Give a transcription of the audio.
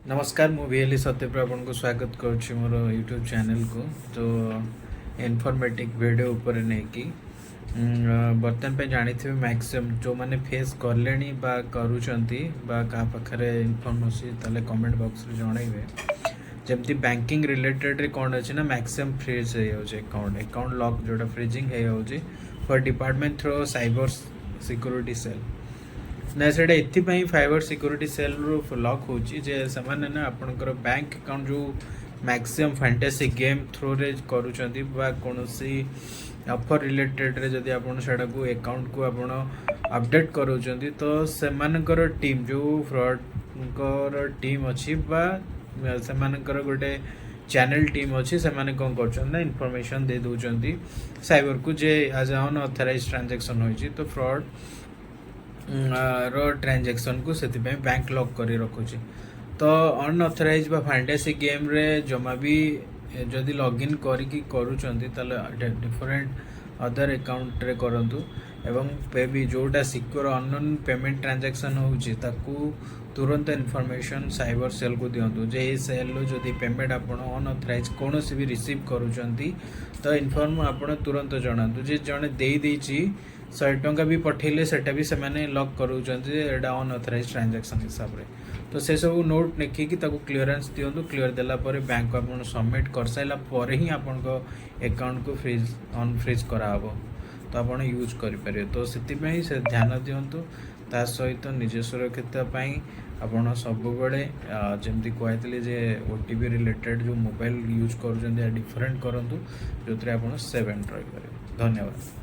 नमस्कार मु वीएलई सत्यप्र आपन को स्वागत करुच्ची मोर यूट्यूब चैनल को तो इनफॉर्मेटिव वीडियो ऊपर नहीं कि बर्तमान पे जानी थे मैक्सिमम जो माने फेस करले बा करूचंती बा का पाखरे इनफॉर्मेशन ताले कमेंट बॉक्स रे जणाइबे जमती बैंकिंग रिलेटेड रे कोन अछि ना मैक्सिमम फ्रीज हे हो जे अकाउंट लॉक जोटा फ्रीजिंग हे हो जे for department through cyber security cell ना से फाइबर सिक्योरिटी सेल रू लॉक होने ना आपंकर बैंक अकाउंट जो मैक्सिमम फैंटेसी गेम थ्रू रे करूचंती बा कोनोसी ऑफर रिलेटेड रे जदी आपण सेडा को अकाउंट को आपण अपडेट करूचंती तो सेमानकर टीम जो फ्रॉड कर टीम अछि बा सेमानकर गोटे चैनल टीम अच्छी से कौन कर इनफॉरमेशन दे दौरान साइबर को जे आज अनऑथराइज ट्रांजैक्शन होइछि तो फ्रॉड रो ट्रांजैक्शन को से बैंक लॉक कर रखुची तो अनऑथराइज बा फैंटेसी गेम रे जमा भी जदि लॉगिन करिकी करूचंती ताले डिफरेंट अदर अकाउंट रे करंतु एवं पे भी जोटा सिक्योर अननोन पेमेंट ट्रांजैक्शन होउची ताकू तुरंत इनफॉरमेशन साइबर सेल को दियंतु जे ए सेल लो जदि पेमेंट आपण अनऑथराइज कोनोसी भी रिसीव करूचंती तो इनफॉर्म आपण तुरंत जणांतु जे जणे देई देछि 100 टंका भी पठेले सेटा भी से लॉक करूचंती एडा अनऑथराइज ट्रांजैक्शन हिसाब रे तो से सब नोट लिखी कि ताको क्लियरेंस दियंतु क्लियर देला परे बैंक को आपण सबमिट कर साइला परे ही आपण को अकाउंट को फ्रीज अनफ्रीज करा हबो तो आपण यूज करि परियो तो सेति पई से ध्यान दियंतु ता सहित निज सुरक्षिता पई आपण सब बळे जेमति कहैतले जे ओटीपी रिलेटेड जो मोबाइल यूज करूचंती डिफरेंट करंतु जोतरे आपण सेव एंड ट्राई करियो धन्यवाद।